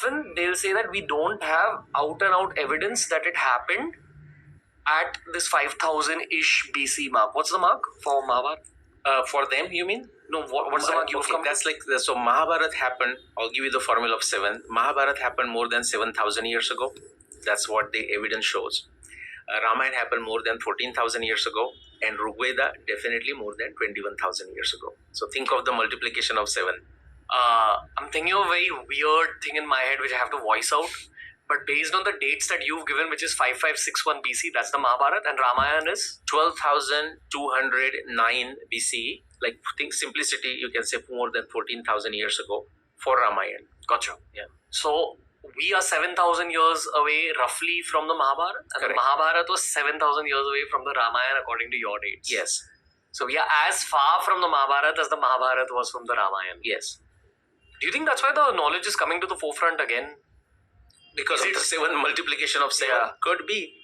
often they'll say that we don't have out and out evidence that it happened at this 5000-ish BC mark. What's the mark for Mahabharata? For them, you mean? No, what's the mark you've come to? That's like, so Mahabharata happened, I'll give you the formula of 7. Mahabharata happened more than 7,000 years ago. That's what the evidence shows. Ramayana happened more than 14,000 years ago, and Rigveda definitely more than 21,000 years ago. So think of the multiplication of 7. I'm thinking of a very weird thing in my head which I have to voice out. But based on the dates that you've given, which is 5561 BC, that's the Mahabharata, and Ramayana is 12,209 BCE. Like, think simplicity, you can say more than 14,000 years ago for Ramayana. Gotcha. Yeah. So we are 7,000 years away roughly from the Mahabharata, and Correct. the Mahabharata was 7,000 years away from the Ramayana according to your dates. Yes. So we are as far from the Mahabharata as the Mahabharata was from the Ramayana. Yes. Do you think that's why the knowledge is coming to the forefront again? Because of the 7 multiplication of 7. Yeah. Could be.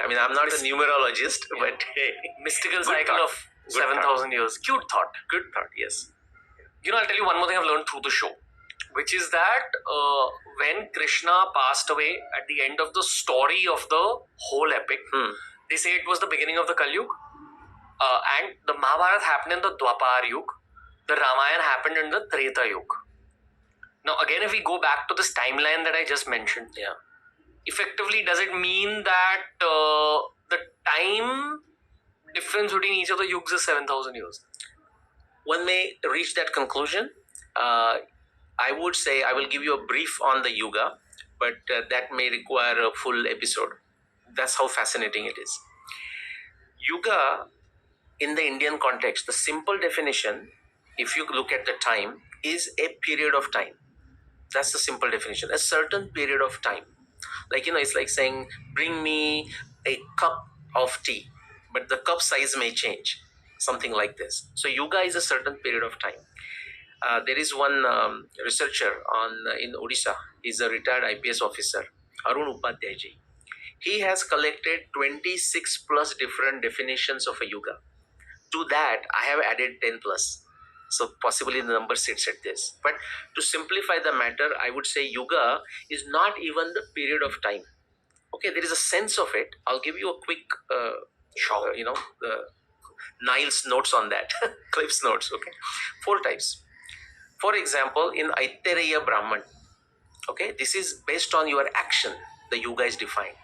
I mean, I'm not a numerologist, but hey. Mystical Good cycle thought. of Good 7,000 years. Cute thought. Good thought, yes. You know, I'll tell you one more thing I've learned through the show, which is that when Krishna passed away at the end of the story of the whole epic, they say it was the beginning of the Kali Yuga, and the Mahabharata happened in the Dwapar Yuga, the Ramayana happened in the Treta Yuga. Now, again, if we go back to this timeline that I just mentioned, effectively, does it mean that the time difference between each of the yugs is 7,000 years? One may reach that conclusion. I would say I will give you a brief on the yuga, but that may require a full episode. That's how fascinating it is. Yuga, in the Indian context, the simple definition, if you look at the time, is a period of time. That's the simple definition. A certain period of time. Like, it's like saying, bring me a cup of tea, but the cup size may change. Something like this. So yuga is a certain period of time. There is one researcher in Odisha. He's a retired IPS officer, Arun Upadhyayji. He has collected 26 plus different definitions of a yuga. To that, I have added 10 plus. So possibly the number sits at this. But to simplify the matter, I would say yuga is not even the period of time. Okay, there is a sense of it. I'll give you a quick, Niles notes on that, Cliff's notes. Okay, 4 types. For example, in Aitareya Brahman, okay, this is based on your action. The yuga is defined.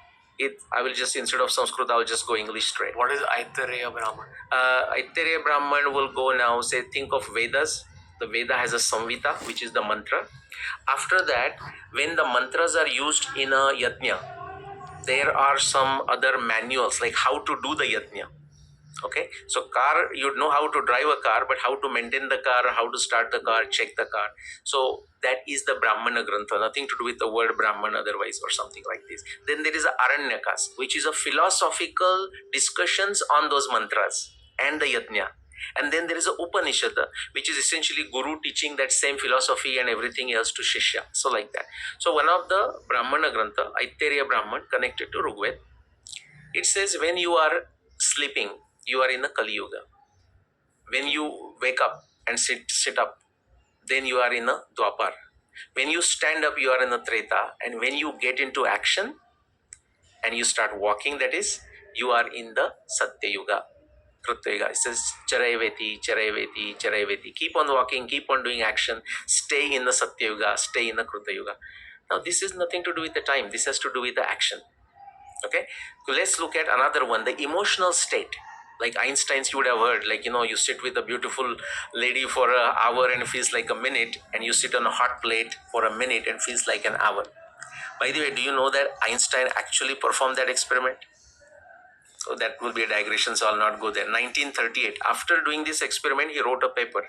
I will just, instead of Sanskrit, I will just go English straight. What is Aitareya Brahman? Aitareya Brahman will go now, say, think of Vedas. The Veda has a Samvita, which is the mantra. After that, when the mantras are used in a yajna, there are some other manuals, like how to do the yajna. Okay, so car, you know how to drive a car, but how to maintain the car, how to start the car, check the car. So that is the Brahmana Grantha, nothing to do with the word Brahman otherwise or something like this. Then there is a Aranyakas, which is a philosophical discussions on those mantras and the yajna. And then there is a Upanishad, which is essentially Guru teaching that same philosophy and everything else to Shishya. So like that. So one of the Brahmana Grantha, Aitareya Brahman, connected to Rigveda, it says when you are sleeping, you are in the Kali Yuga. When you wake up and sit up, then you are in a Dwapar. When you stand up, you are in a Treta. And when you get into action and you start walking, that is, you are in the Satya Yuga. Krita Yuga. It says Charayaveti, Charayaveti, Charayaveti. Keep on walking, keep on doing action. Stay in the Satya Yuga, stay in the Krita Yuga. Now, this is nothing to do with the time. This has to do with the action. Okay, so let's look at another one, the emotional state. Like Einstein's, you would have heard, like, you sit with a beautiful lady for an hour and it feels like a minute, and you sit on a hot plate for a minute and feels like an hour. By the way, do you know that Einstein actually performed that experiment? So that will be a digression, so I'll not go there. 1938, after doing this experiment, he wrote a paper.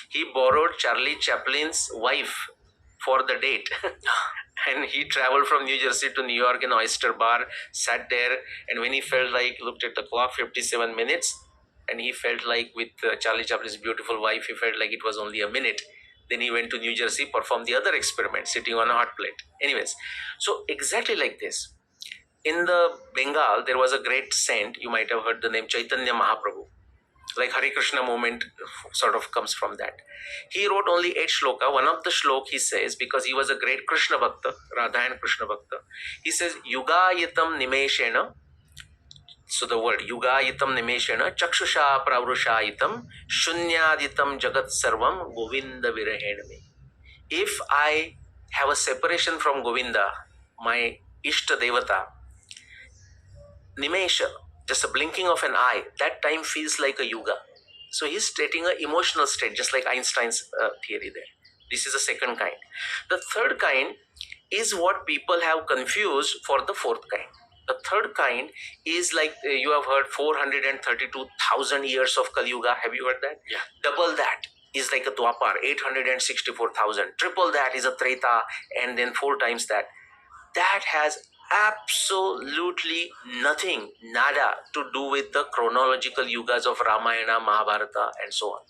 He borrowed Charlie Chaplin's wife for the date. And he traveled from New Jersey to New York in Oyster Bar, sat there, and when he felt like, looked at the clock, 57 minutes, and he felt like with Charlie Chaplin's beautiful wife, he felt like it was only a minute. Then he went to New Jersey, performed the other experiment, sitting on a hot plate. Anyways, so exactly like this. In the Bengal, there was a great saint, you might have heard the name Chaitanya Mahaprabhu. like Hare Krishna movement sort of comes from that. He wrote only 8 shloka. One of the shlok he says, because he was a great Krishna Bhakta, Radha and Krishna Bhakta, he says, Yugayitam Nimeshena. So the word Yugayitam Nimeshena, Chakshusha Pravrushayitam, Shunyaditam Jagat Sarvam, Govinda Virahename. If I have a separation from Govinda, my Ishta Devata, Nimesha, just a blinking of an eye, that time feels like a yuga. So he's stating an emotional state, just like Einstein's theory there. This is the second kind. The third kind is what people have confused for the fourth kind. The third kind is like you have heard 432,000 years of Kali Yuga. Have you heard that? Yeah. Double that is like a Dwapar, 864,000. Triple that is a Treta, and then 4 times that. That has absolutely nothing, nada, to do with the chronological yugas of Ramayana, Mahabharata, and so on.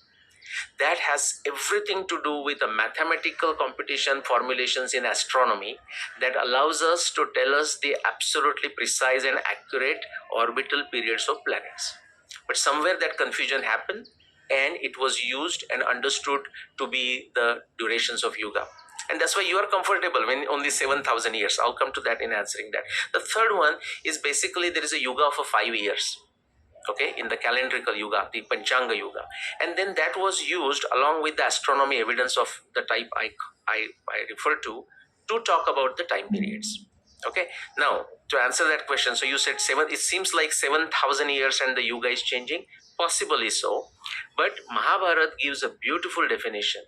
That has everything to do with the mathematical computation formulations in astronomy that allows us to tell us the absolutely precise and accurate orbital periods of planets. But somewhere that confusion happened, and it was used and understood to be the durations of yuga. And that's why you are comfortable when only 7,000 years. I'll come to that in answering that. The third one is basically there is a yuga of 5 years. Okay, in the calendrical yuga, the Panchanga yuga. And then that was used along with the astronomy evidence of the type I refer to talk about the time periods. Okay, now to answer that question, so you said 7, it seems like 7,000 years and the yuga is changing. Possibly so, but Mahabharata gives a beautiful definition.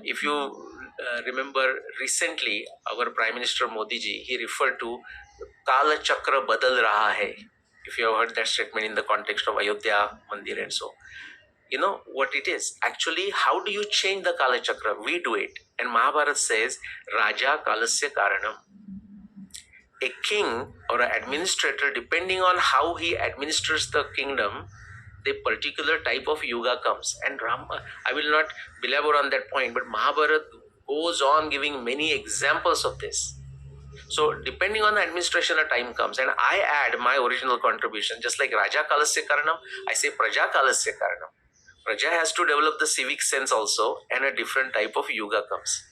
If you remember recently, our Prime Minister Modi ji, he referred to Kala Chakra Badal Raha Hai. If you have heard that statement in the context of Ayodhya Mandir and so, you know what it is. Actually, how do you change the Kala Chakra? We do it. And Mahabharata says, Raja Kalasya Karanam. A king or an administrator, depending on how he administers the kingdom, the particular type of yuga comes. And Rama, I will not belabor on that point, but Mahabharata goes on giving many examples of this. So depending on the administration, a time comes, and I add my original contribution, just like Raja Kalasya Karanam, I say Praja Kalasya Karanam. Praja has to develop the civic sense also, and a different type of yuga comes.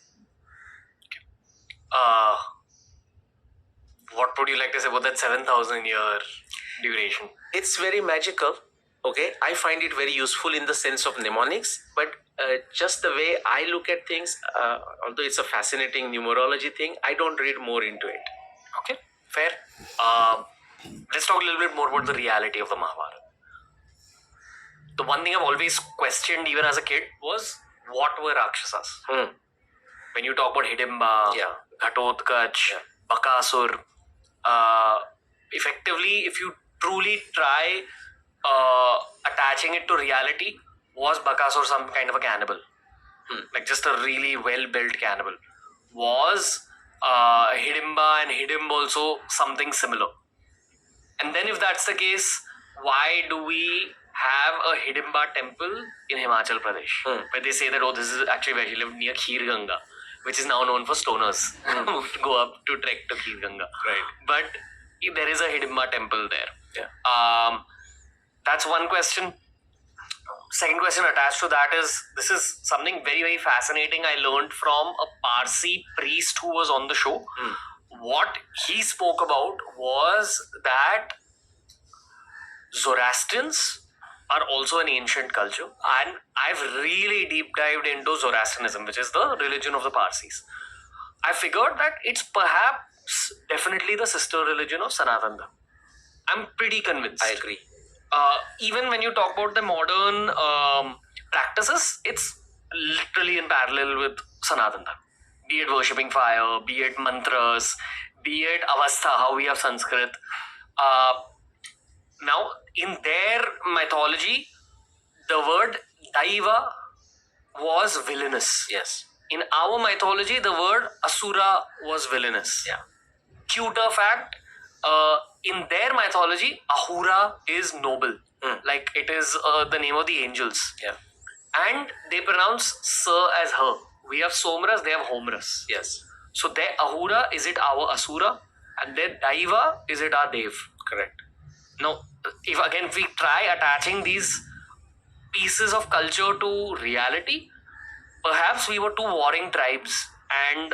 What would you like to say about that 7,000 year duration? It's very magical. Okay, I find it very useful in the sense of mnemonics, but just the way I look at things, although it's a fascinating numerology thing, I don't read more into it. Okay, fair. Let's talk a little bit more about the reality of the Mahabharata. The one thing I've always questioned, even as a kid, was what were Rakshasas? When you talk about Hidimba, Ghatotkacha, Bakasur, effectively, if you truly try attaching it to reality, was Bakasur some kind of a cannibal? Like just a really well-built cannibal? Was Hidimba and Hidimb also something similar? And then if that's the case, why do we have a Hidimba temple in Himachal Pradesh? Where they say that, oh, this is actually where he lived near Kheer Ganga, which is now known for stoners who go up to trek to Kheer Ganga. Right. But there is a Hidimba temple there. Yeah. That's one question. Second question attached to that is, this is something very, very fascinating I learned from a Parsi priest who was on the show. What he spoke about was that Zoroastrians are also an ancient culture, and I've really deep dived into Zoroastrianism, which is the religion of the Parsis. I figured that it's perhaps definitely the sister religion of Sanatana. I'm pretty convinced. I agree. Even when you talk about the modern practices, it's literally in parallel with Sanatana. Be it worshipping fire, be it mantras, be it avastha, how we have Sanskrit. Now, in their mythology, the word daiva was villainous. Yes. In our mythology, the word asura was villainous. Yeah. Cuter fact, in their mythology, Ahura is noble. Like it is the name of the angels. Yeah. And they pronounce Sa as her. We have Somras, they have Homras. Yes. So their Ahura, is it our Asura? And their Daiva, is it our Dev? Correct. Now, if we try attaching these pieces of culture to reality. Perhaps we were two warring tribes, and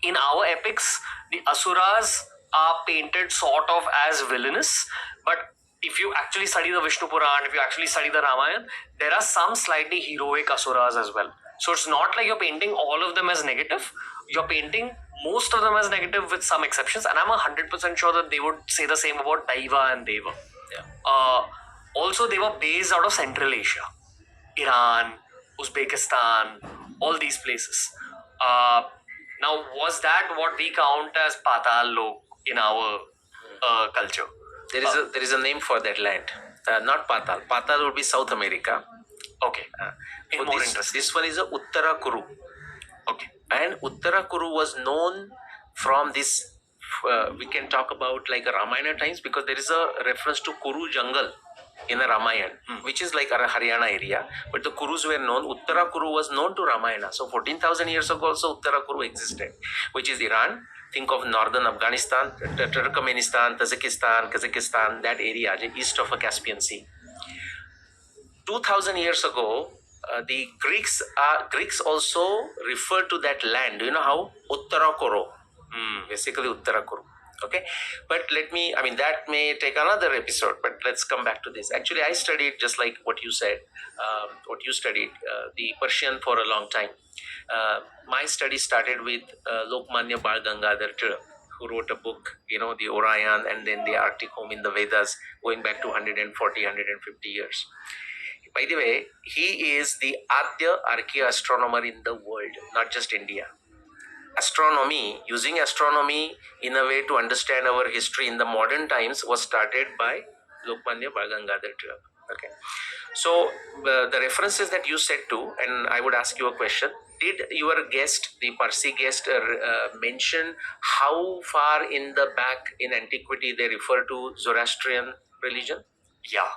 in our epics, the Asuras are painted sort of as villainous, but if you actually study the Vishnu Puran, if you actually study the Ramayana, there are some slightly heroic Asuras as well. So it's not like you're painting all of them as negative. You're painting most of them as negative with some exceptions, and I'm 100% sure that they would say the same about Daiva and Deva. Yeah. Also, they were based out of Central Asia, Iran, Uzbekistan, all these places. Now, was that what we count as Patal Lok in our culture? There is a name for that land. Not Patal. Patal would be South America. Okay. So More interesting. this one is a Uttara Kuru. Okay. And Uttara Kuru was known from this. We can talk about like a Ramayana times, because there is a reference to Kuru jungle in a Ramayana, which is like a Haryana area. But the Kurus were known. Uttara Kuru was known to Ramayana. So 14,000 years ago also Uttara Kuru existed, which is Iran. Think of northern Afghanistan, Turkmenistan, Tajikistan, Kazakhstan, that area east of a Caspian Sea. 2,000 years ago, the Greeks also referred to that land. Do you know how? Uttara Kuru. Basically Uttara Kuru. Okay, but that may take another episode, but let's come back to this. Actually, I studied, just like what you said, what you studied, the Persian for a long time. My study started with Lokmanya Bal Gangadhar Tilak, who wrote a book, the Orion and then the Arctic Home in the Vedas, going back to 140, 150 years. By the way, he is the Adya archaeoastronomer in the world, not just India. Using astronomy in a way to understand our history in the modern times was started by Lokmanya Bal Gangadhar Tilak. Okay. So the references that you said to, and I would ask you a question, did your guest, the Parsi guest, mention how far in the back in antiquity they refer to Zoroastrian religion? Yeah.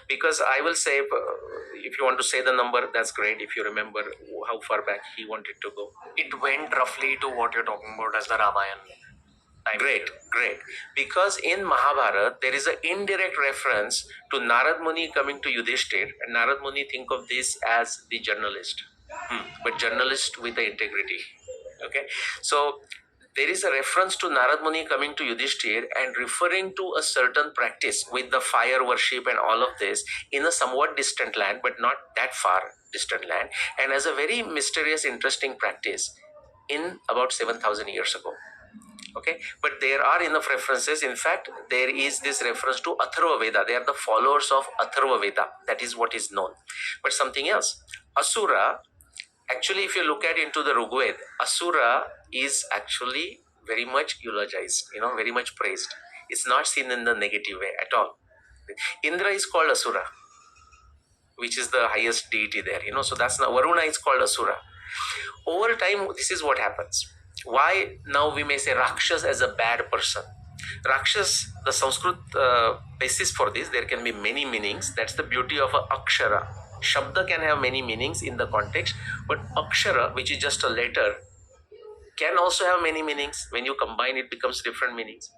Because I will say, if you want to say the number, that's great. If you remember how far back he wanted to go. It went roughly to what you're talking about as the Ramayana. Great. Because in Mahabharata, there is an indirect reference to Narad Muni coming to Yudhishthir, and Narad Muni, think of this as the journalist, but journalist with the integrity. Okay, so there is a reference to Narad Muni coming to Yudhishthir and referring to a certain practice with the fire worship and all of this in a somewhat distant land, but not that far distant land, and as a very mysterious, interesting practice in about 7,000 years ago. Okay, but there are enough references. In fact, there is this reference to Atharva Veda. They are the followers of Atharva Veda. That is what is known. But something else, Asura, actually, if you look at into the Rigveda, Asura is actually very much eulogized, very much praised. It's not seen in the negative way at all. Indra is called Asura, which is the highest deity there, so that's now Varuna is called Asura. Over time, this is what happens. Why now we may say Rakshas as a bad person. Rakshas, the Sanskrit basis for this, there can be many meanings. That's the beauty of a Akshara. Shabda can have many meanings in the context, but Akshara, which is just a letter, can also have many meanings. When you combine, it becomes different meanings.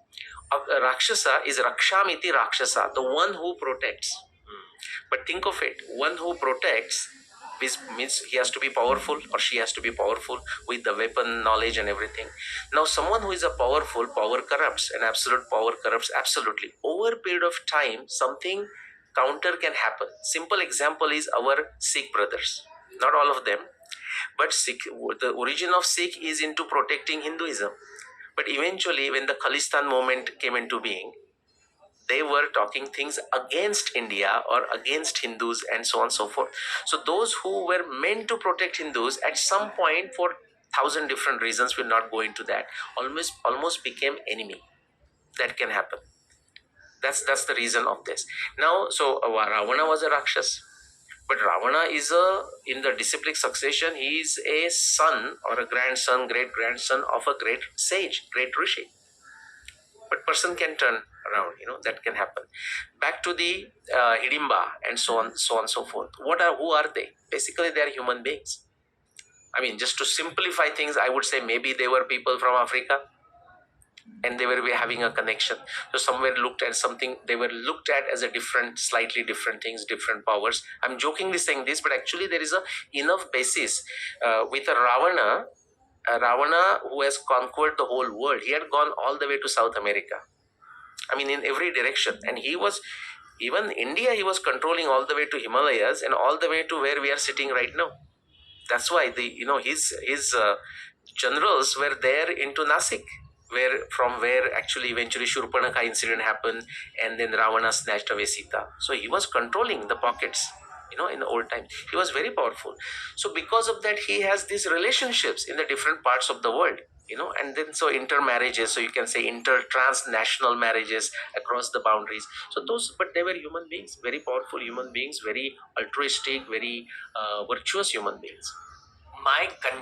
Rakshasa is Rakshamiti Rakshasa, the one who protects. But think of it, one who protects means he has to be powerful, or she has to be powerful with the weapon knowledge and everything. Now, someone who is a powerful, power corrupts, and absolute power corrupts absolutely. Over a period of time, something counter can happen. Simple example is our Sikh brothers. Not all of them, but the origin of Sikh is into protecting Hinduism. But eventually, when the Khalistan movement came into being, they were talking things against India or against Hindus and so on and so forth. So those who were meant to protect Hindus at some point for 1,000 different reasons, will not go into that, almost became enemy. That can happen. That's the reason of this. Now, so Ravana was a Rakshas, but Ravana is in the disciplic succession, he is a son or a grandson, great-grandson of a great sage, great rishi. But person can turn around, that can happen. Back to the Hidimba and so on, so forth. Who are they? Basically, they are human beings. Just to simplify things, I would say maybe they were people from Africa. and they were having a connection. So somewhere looked at something, they were looked at as a different, slightly different things, different powers. I'm jokingly saying this, but actually there is a enough basis with a Ravana who has conquered the whole world. He had gone all the way to South America. I mean, in every direction, and he was even India. He was controlling all the way to Himalayas and all the way to where we are sitting right now. That's why his generals were there into Nasik, where actually eventually Shurpanakha incident happened, and then Ravana snatched away Sita. So he was controlling the pockets. In the old times, he was very powerful. So because of that, he has these relationships in the different parts of the world. And then so intermarriages, so you can say transnational marriages across the boundaries. So those, but they were human beings, very powerful human beings, very altruistic, very virtuous human beings. My